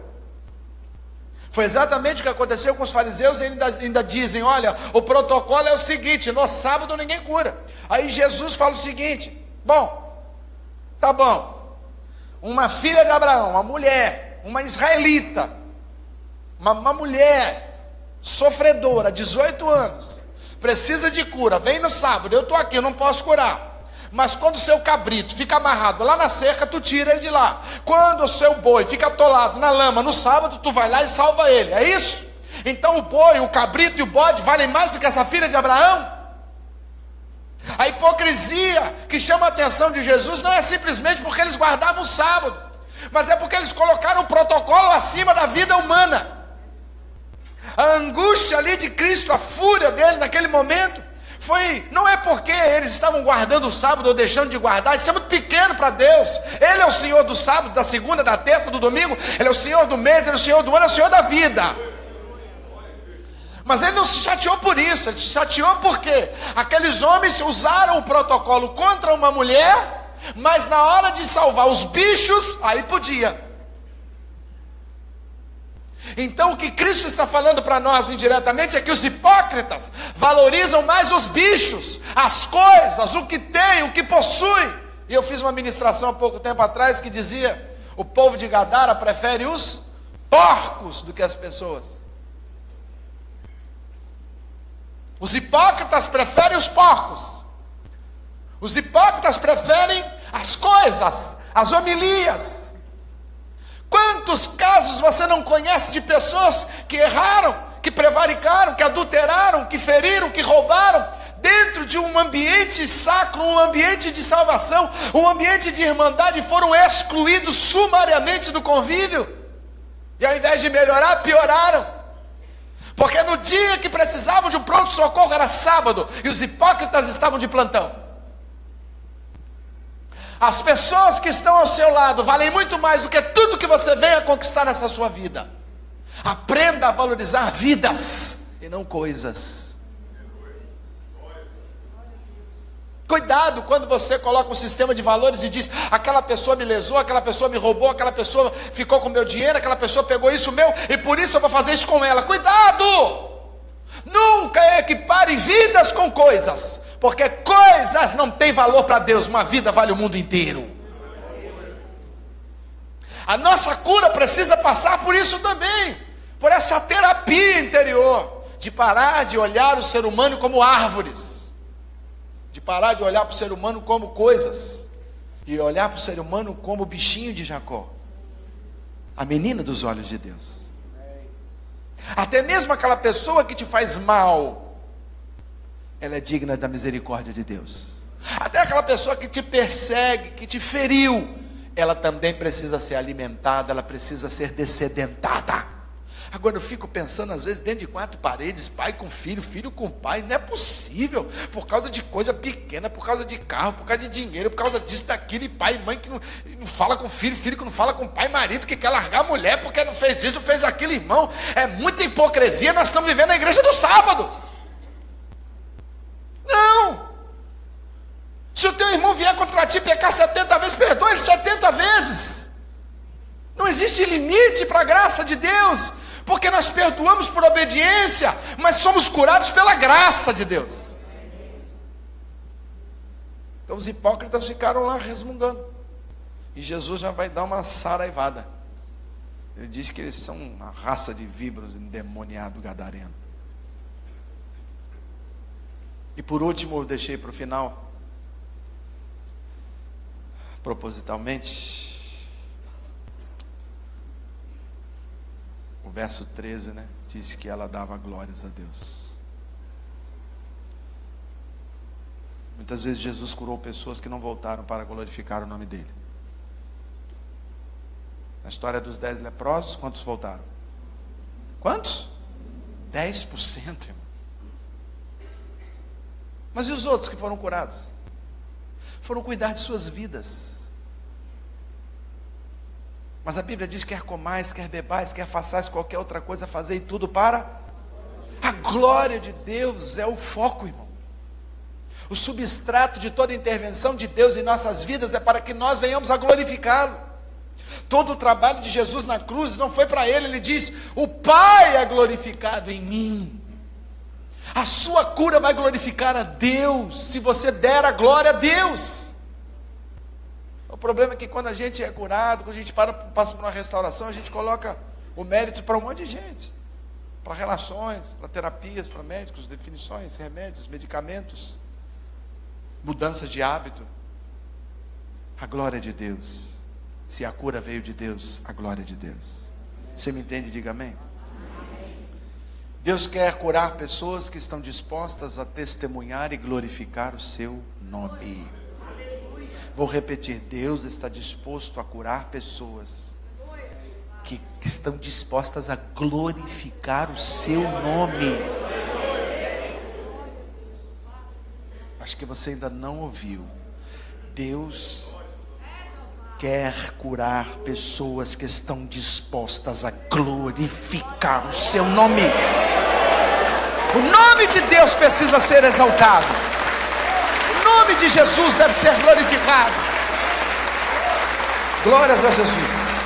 Foi exatamente o que aconteceu com os fariseus. E ainda dizem, olha, o protocolo é o seguinte, no sábado ninguém cura. Aí Jesus fala o seguinte, bom, tá bom, uma filha de Abraão, uma mulher, uma israelita, uma mulher sofredora, 18 anos, precisa de cura, vem no sábado, eu estou aqui, eu não posso curar. Mas quando o seu cabrito fica amarrado lá na cerca, tu tira ele de lá. Quando o seu boi fica atolado na lama no sábado, tu vai lá e salva ele, é isso? Então o boi, o cabrito e o bode valem mais do que essa filha de Abraão? A hipocrisia que chama a atenção de Jesus não é simplesmente porque eles guardavam o sábado, mas é porque eles colocaram o protocolo acima da vida humana. A angústia ali de Cristo, a fúria dele naquele momento, não é porque eles estavam guardando o sábado ou deixando de guardar, isso é muito pequeno para Deus. Ele é o Senhor do sábado, da segunda, da terça, do domingo, Ele é o Senhor do mês, Ele é o Senhor do ano, é o Senhor da vida. Mas Ele não se chateou por isso, Ele se chateou porque aqueles homens usaram o protocolo contra uma mulher, mas na hora de salvar os bichos, aí podia. Então o que Cristo está falando para nós indiretamente é que os hipócritas valorizam mais os bichos, as coisas, o que tem, o que possui. E eu fiz uma ministração há pouco tempo atrás que dizia, o povo de Gadara prefere os porcos do que as pessoas. Os hipócritas preferem os porcos. Os hipócritas preferem as coisas, as homilias. Quantos casos você não conhece de pessoas que erraram, que prevaricaram, que adulteraram, que feriram, que roubaram, dentro de um ambiente sacro, um ambiente de salvação, um ambiente de irmandade, foram excluídos sumariamente do convívio, e ao invés de melhorar, pioraram, porque no dia que precisavam de um pronto-socorro era sábado, e os hipócritas estavam de plantão. As pessoas que estão ao seu lado valem muito mais do que tudo que você venha conquistar nessa sua vida. Aprenda a valorizar vidas e não coisas. Cuidado quando você coloca um sistema de valores e diz, aquela pessoa me lesou, aquela pessoa me roubou, aquela pessoa ficou com meu dinheiro, aquela pessoa pegou isso meu, e por isso eu vou fazer isso com ela. Cuidado! Nunca equipare vidas com coisas, porque coisas não têm valor para Deus, uma vida vale o mundo inteiro. A nossa cura precisa passar por isso também, por essa terapia interior, de parar de olhar o ser humano como árvores, de parar de olhar para o ser humano como coisas, e olhar para o ser humano como o bichinho de Jacó, a menina dos olhos de Deus. Até mesmo aquela pessoa que te faz mal, ela é digna da misericórdia de Deus. Até aquela pessoa que te persegue, que te feriu, ela também precisa ser alimentada, ela precisa ser dessedentada. Agora eu fico pensando às vezes dentro de 4 paredes, pai com filho, filho com pai, não é possível, por causa de coisa pequena, por causa de carro, por causa de dinheiro, por causa disso, daquilo, e pai e mãe que não fala com filho, filho que não fala com pai, marido que quer largar a mulher porque não fez isso, não fez aquilo, irmão, é muita hipocrisia. Nós estamos vivendo na igreja do sábado. Não, se o teu irmão vier contra ti pecar 70 vezes, perdoa ele 70 vezes, não existe limite para a graça de Deus, porque nós perdoamos por obediência, mas somos curados pela graça de Deus. Então os hipócritas ficaram lá resmungando, e Jesus já vai dar uma saraivada. Ele diz que eles são uma raça de víboras, endemoniado gadareno. E por último, eu deixei para o final, propositalmente, o verso 13, né? Diz que ela dava glórias a Deus. Muitas vezes Jesus curou pessoas que não voltaram para glorificar o nome dele. Na história dos 10 leprosos, quantos voltaram? Quantos? 10%, irmão. Mas e os outros que foram curados? Foram cuidar de suas vidas. Mas a Bíblia diz: quer comais, quer bebais, quer façais qualquer outra coisa, fazei tudo para a glória de Deus. É o foco, irmão. O substrato de toda intervenção de Deus em nossas vidas é para que nós venhamos a glorificá-lo. Todo o trabalho de Jesus na cruz não foi para ele. Ele diz: o Pai é glorificado em mim. A sua cura vai glorificar a Deus, se você der a glória a Deus. O problema é que quando a gente é curado, quando a gente passa por uma restauração, a gente coloca o mérito para um monte de gente. Para relações, para terapias, para médicos, definições, remédios, medicamentos, mudança de hábito. A glória de Deus. Se a cura veio de Deus, a glória de Deus. Você me entende? Diga amém. Deus quer curar pessoas que estão dispostas a testemunhar e glorificar o seu nome. Vou repetir: Deus está disposto a curar pessoas que estão dispostas a glorificar o seu nome. Acho que você ainda não ouviu. Deus quer curar pessoas que estão dispostas a glorificar o seu nome. O nome de Deus precisa ser exaltado. O nome de Jesus deve ser glorificado. Glórias a Jesus.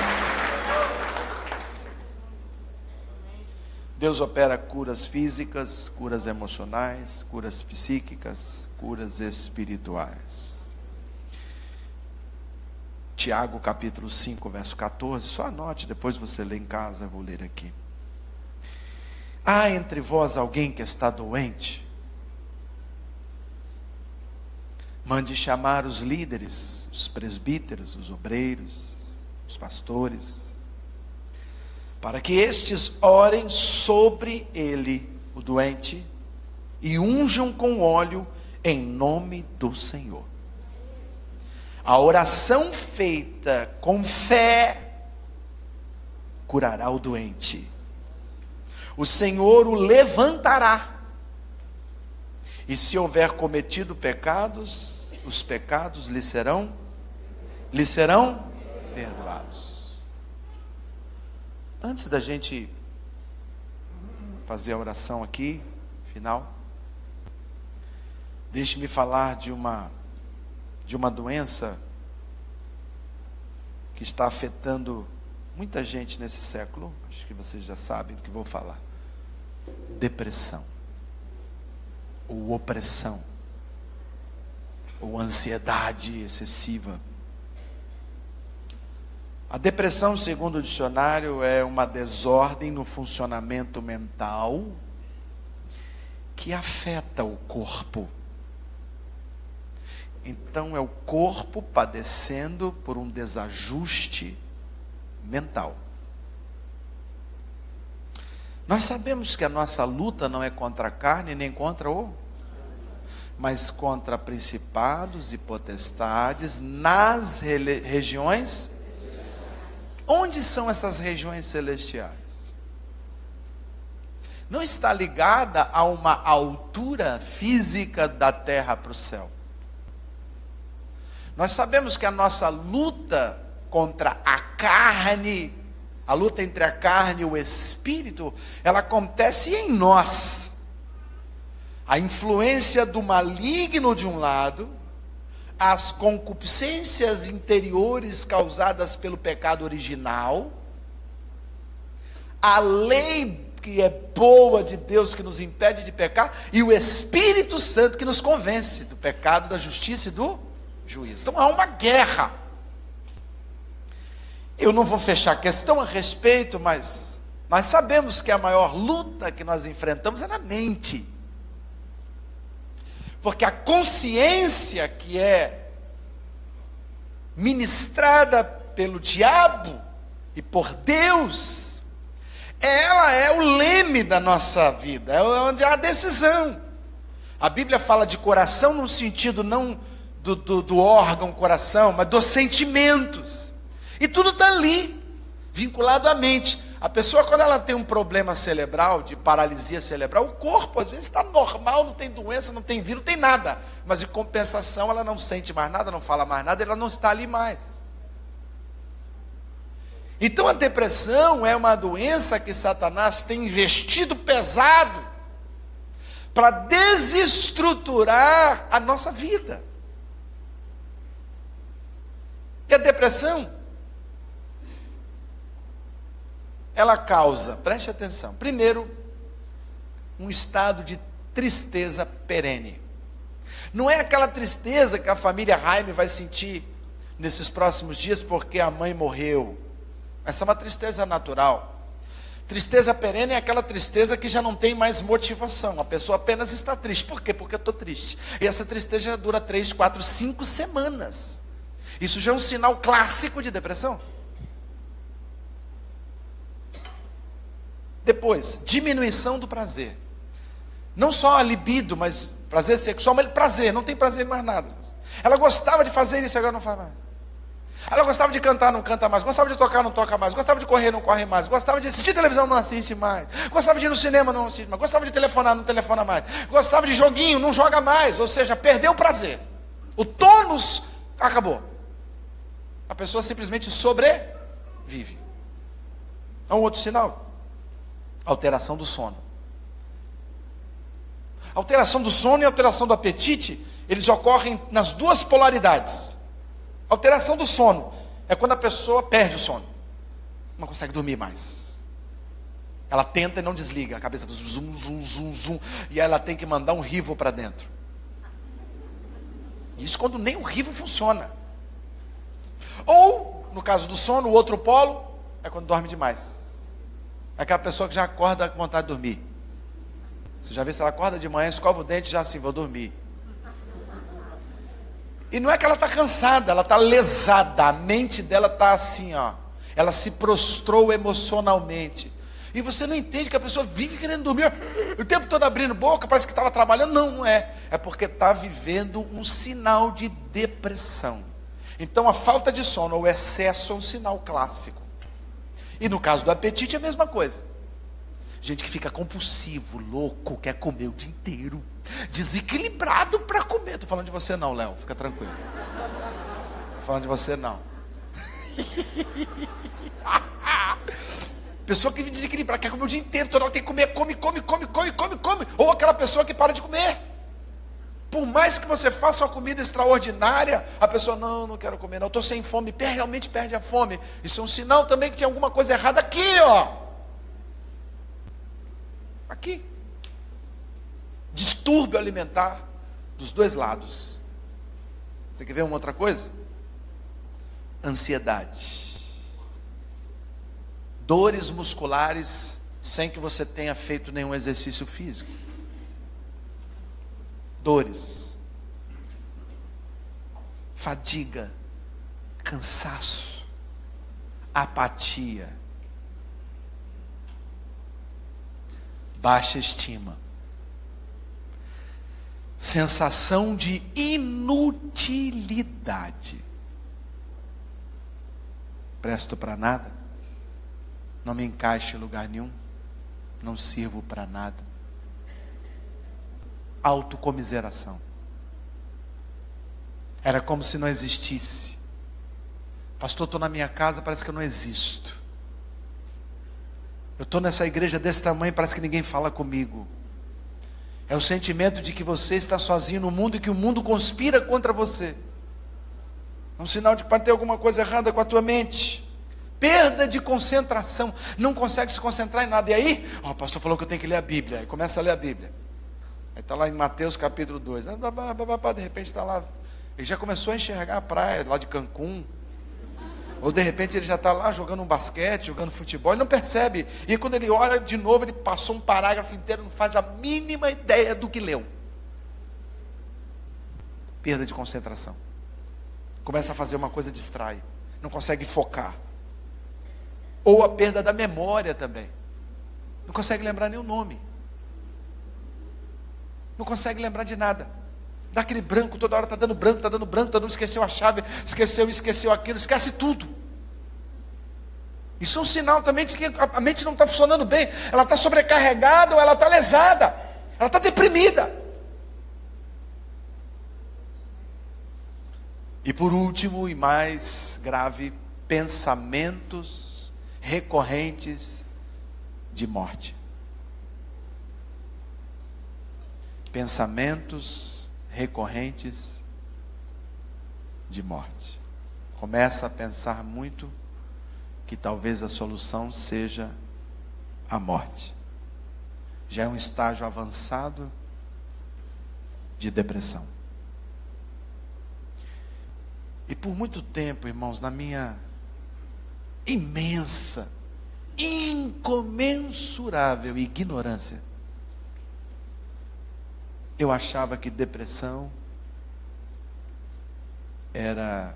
Deus opera curas físicas, curas emocionais, curas psíquicas, curas espirituais. Tiago capítulo 5, verso 14, só anote, depois você lê em casa, eu vou ler aqui. Há entre vós alguém que está doente? Mande chamar os líderes, os presbíteros, os obreiros, os pastores, para que estes orem sobre ele, o doente, e unjam com óleo em nome do Senhor. A oração feita com fé curará o doente. O Senhor o levantará. E se houver cometido pecados, os pecados lhe serão perdoados. Antes da gente fazer a oração aqui, final, deixe-me falar de uma doença que está afetando muita gente nesse século. Acho que vocês já sabem do que vou falar. Depressão, ou opressão, ou ansiedade excessiva. A depressão, segundo o dicionário, é uma desordem no funcionamento mental que afeta o corpo. Então é o corpo padecendo por um desajuste mental. Nós sabemos que a nossa luta não é contra a carne nem contra mas contra principados e potestades nas regiões. Onde são essas regiões celestiais? Não está ligada a uma altura física da terra para o céu. Nós sabemos que a nossa luta contra a carne, a luta entre a carne e o espírito, ela acontece em nós. A influência do maligno de um lado, as concupiscências interiores causadas pelo pecado original, a lei que é boa de Deus que nos impede de pecar, e o Espírito Santo que nos convence do pecado, da justiça e do juízo. Então há uma guerra. Eu não vou fechar a questão a respeito, mas nós sabemos que a maior luta que nós enfrentamos é na mente. Porque a consciência que é ministrada pelo diabo e por Deus, ela é o leme da nossa vida, é onde há a decisão. A Bíblia fala de coração no sentido não do órgão coração, mas dos sentimentos. E tudo está ali, vinculado à mente. A pessoa, quando ela tem um problema cerebral, de paralisia cerebral, o corpo às vezes está normal, não tem doença, não tem vírus, não tem nada. Mas em compensação ela não sente mais nada, não fala mais nada, ela não está ali mais. Então a depressão é uma doença que Satanás tem investido pesado para desestruturar a nossa vida. E a depressão ela causa, preste atenção, primeiro, um estado de tristeza perene. Não é aquela tristeza que a família Jaime vai sentir nesses próximos dias porque a mãe morreu. Essa é uma tristeza natural. Tristeza perene é aquela tristeza que já não tem mais motivação. A pessoa apenas está triste. Por quê? Porque eu estou triste. E essa tristeza já dura 3, 4, 5 semanas. Isso já é um sinal clássico de depressão. Depois, diminuição do prazer. Não só a libido, mas prazer sexual, mas prazer, não tem prazer em mais nada. Ela gostava de fazer isso, agora não faz mais. Ela gostava de cantar, não canta mais. Gostava de tocar, não toca mais. Gostava de correr, não corre mais. Gostava de assistir televisão, não assiste mais. Gostava de ir no cinema, não assiste mais. Gostava de telefonar, não telefona mais. Gostava de joguinho, não joga mais. Ou seja, perdeu o prazer. O tônus acabou. A pessoa simplesmente sobrevive. É um outro sinal. Alteração do sono. Alteração do sono e alteração do apetite, eles ocorrem nas duas polaridades. Alteração do sono é quando a pessoa perde o sono. Não consegue dormir mais. Ela tenta e não desliga. A cabeça zum, zum, zum, zum. E aí ela tem que mandar um rivo para dentro. Isso quando nem o rivo funciona. Ou, no caso do sono, o outro polo é quando dorme demais. É aquela pessoa que já acorda com vontade de dormir. Você já vê se ela acorda de manhã, escova o dente, já assim, vou dormir. E não é que ela está cansada, ela está lesada. A mente dela está assim, ó. Ela se prostrou emocionalmente. E você não entende que a pessoa vive querendo dormir. O tempo todo abrindo boca, parece que estava trabalhando. Não, não é. É porque está vivendo um sinal de depressão. Então a falta de sono ou excesso é um sinal clássico. E no caso do apetite é a mesma coisa. Gente que fica compulsivo, louco, quer comer o dia inteiro, desequilibrado para comer. Estou falando de você não, Léo, fica tranquilo. Estou falando de você não. Pessoa que vive desequilibrada, quer comer o dia inteiro, toda hora tem que comer, come. Ou aquela pessoa que para de comer. Por mais que você faça uma comida extraordinária, a pessoa, não quero comer, não, estou sem fome, realmente perde a fome. Isso é um sinal também que tem alguma coisa errada aqui, ó. Aqui. Distúrbio alimentar dos dois lados. Você quer ver uma outra coisa? Ansiedade. Dores musculares sem que você tenha feito nenhum exercício físico. Dores. Fadiga. Cansaço. Apatia. Baixa estima. Sensação de inutilidade. Presto para nada. Não me encaixo em lugar nenhum. Não sirvo para nada. Autocomiseração. Era como se não existisse. Pastor, estou na minha casa, parece que eu não existo. Eu estou nessa igreja desse tamanho, parece que ninguém fala comigo. É o sentimento de que você está sozinho no mundo e que o mundo conspira contra você. É um sinal de que pode ter alguma coisa errada com a tua mente. Perda de concentração. Não consegue se concentrar em nada. E aí, o pastor falou que eu tenho que ler a Bíblia. Aí começa a ler a Bíblia. Aí está lá em Mateus capítulo 2. De repente está lá. Ele já começou a enxergar a praia lá de Cancún. Ou de repente ele já está lá jogando um basquete, jogando futebol, ele não percebe. E quando ele olha de novo, ele passou um parágrafo inteiro, não faz a mínima ideia do que leu. Perda de concentração. Começa a fazer uma coisa, distrai. Não consegue focar. Ou a perda da memória também. Não consegue lembrar nem o nome. Não consegue lembrar de nada. Dá aquele branco, toda hora está dando branco, esqueceu a chave, esqueceu aquilo, esquece tudo. Isso é um sinal também de que a mente não está funcionando bem. Ela está sobrecarregada ou ela está lesada. Ela está deprimida. E por último e mais grave, pensamentos recorrentes de morte. Pensamentos recorrentes de morte. Começa a pensar muito que talvez a solução seja à morte. Já é um estágio avançado de depressão. E por muito tempo, irmãos, na minha imensa, incomensurável ignorância, eu achava que depressão era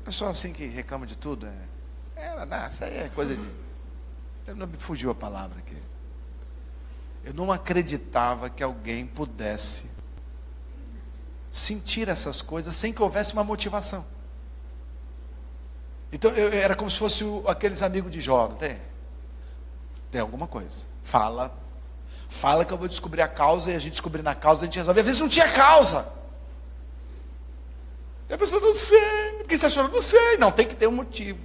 pessoa assim que reclama de tudo, isso aí é coisa de... Não me fugiu a palavra aqui. Eu não acreditava que alguém pudesse sentir essas coisas sem que houvesse uma motivação. Então era como se fosse aqueles amigos de Jó, não tem? Tem alguma coisa. Fala que eu vou descobrir a causa, e a gente descobrindo a causa, a gente resolve. Às vezes não tinha causa. E a pessoa, não sei. Por que você está chorando? Não sei. Não, tem que ter um motivo.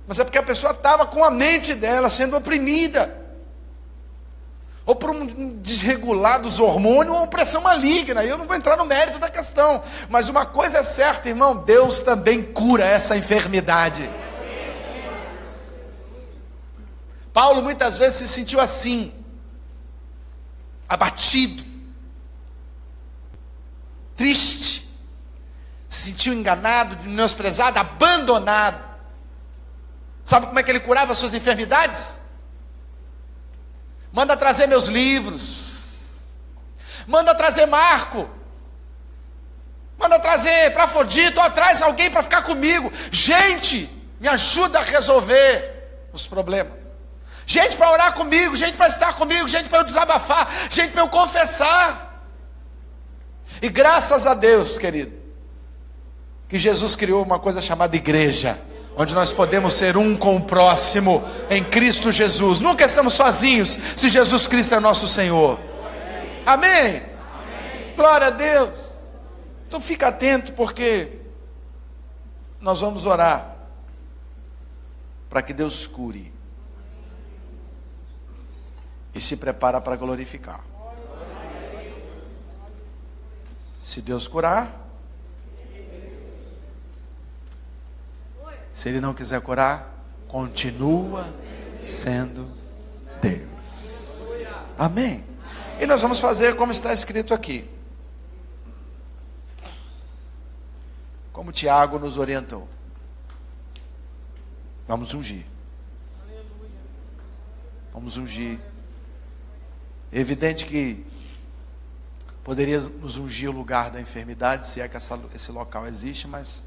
Mas é porque a pessoa estava com a mente dela sendo oprimida. Ou por um desregular dos hormônios, ou uma pressão maligna. Eu não vou entrar no mérito da questão. Mas uma coisa é certa, irmão, Deus também cura essa enfermidade. Paulo muitas vezes se sentiu assim, abatido, triste, se sentiu enganado, menosprezado, abandonado. Sabe como é que ele curava as suas enfermidades? Manda trazer meus livros, manda trazer Marco, manda trazer Epafrodito, traz alguém para ficar comigo. Gente, me ajuda a resolver os problemas. Gente para orar comigo, gente para estar comigo, gente para eu desabafar, gente para eu confessar. E graças a Deus, querido, que Jesus criou uma coisa chamada igreja, onde nós podemos ser um com o próximo em Cristo Jesus. Nunca estamos sozinhos se Jesus Cristo é nosso Senhor. Amém? Amém. Glória a Deus. Então fica atento, porque nós vamos orar para que Deus cure. E se prepara para glorificar. Se Deus curar, se Ele não quiser curar, continua sendo Deus. Amém? E nós vamos fazer como está escrito aqui. Como Tiago nos orientou. Vamos ungir. Vamos ungir. É evidente que poderíamos ungir o lugar da enfermidade, se é que esse local existe, mas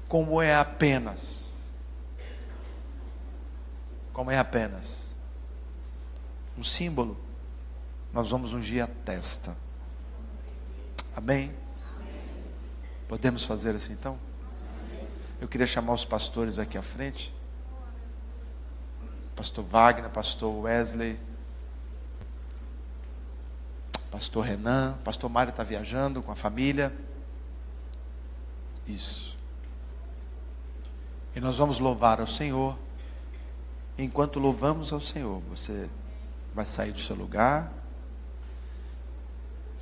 como é apenas um símbolo, nós vamos ungir a testa. Amém? Podemos fazer assim então? Eu queria chamar os pastores aqui à frente. Pastor Wagner, pastor Wesley, pastor Renan, pastor Mário está viajando com a família. Isso. E nós vamos louvar ao Senhor. Enquanto louvamos ao Senhor, você vai sair do seu lugar.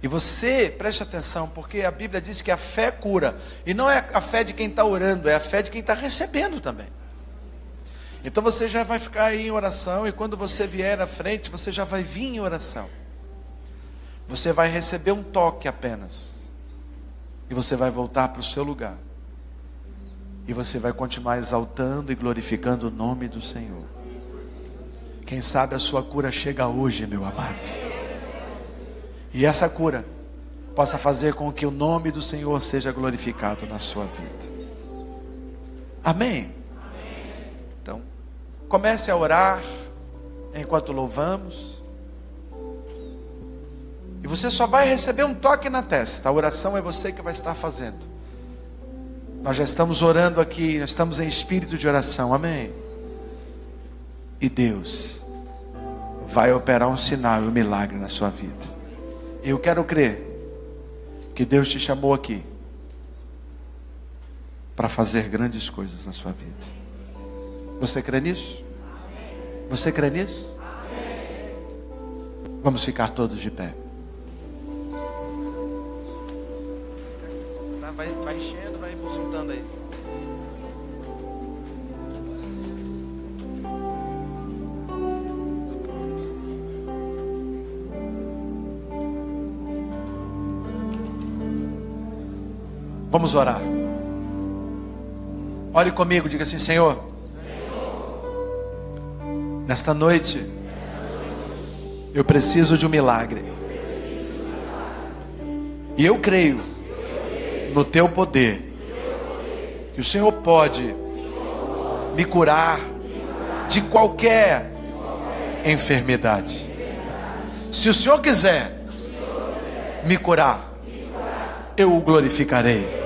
E você, preste atenção, porque a Bíblia diz que a fé cura. E não é a fé de quem está orando, é a fé de quem está recebendo também. Então você já vai ficar aí em oração, e quando você vier à frente, você já vai vir em oração. Você vai receber um toque apenas. E você vai voltar para o seu lugar. E você vai continuar exaltando e glorificando o nome do Senhor. Quem sabe a sua cura chega hoje, meu amado. E essa cura possa fazer com que o nome do Senhor seja glorificado na sua vida. Amém? Então, comece a orar enquanto louvamos. E você só vai receber um toque na testa. A oração é você que vai estar fazendo. Nós já estamos orando aqui, nós estamos em espírito de oração, amém? E Deus vai operar um sinal e um milagre na sua vida. E eu quero crer que Deus te chamou aqui para fazer grandes coisas na sua vida. Você crê nisso? Você crê nisso? Vamos ficar todos de pé. Vai enchendo, vai soltando aí. Vamos orar. Ore comigo, diga assim: Senhor, nesta noite eu preciso de um milagre. E eu creio no teu poder, que o Senhor pode me curar de qualquer enfermidade. Se o Senhor quiser me curar, eu o glorificarei.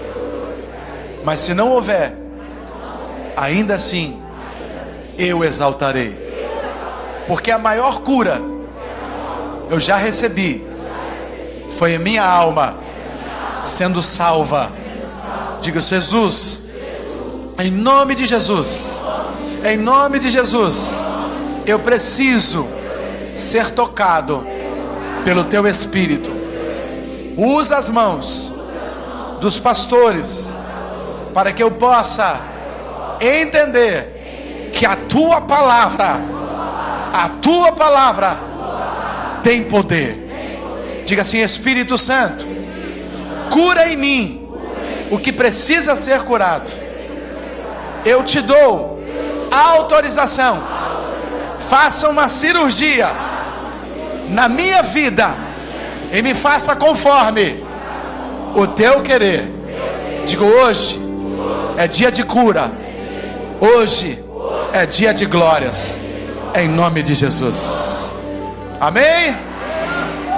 Mas se não houver, ainda assim eu exaltarei. Porque a maior cura eu já recebi, foi a minha alma sendo salva. Diga: Jesus, em nome de Jesus, em nome de Jesus, eu preciso ser tocado pelo teu Espírito. Usa as mãos dos pastores para que eu possa entender que a tua palavra tem poder. Diga assim: Espírito Santo, cura em mim o que precisa ser curado. Eu te dou a autorização. Faça uma cirurgia na minha vida e me faça conforme o teu querer. Digo: hoje é dia de cura. Hoje é dia de glórias. Em nome de Jesus. Amém?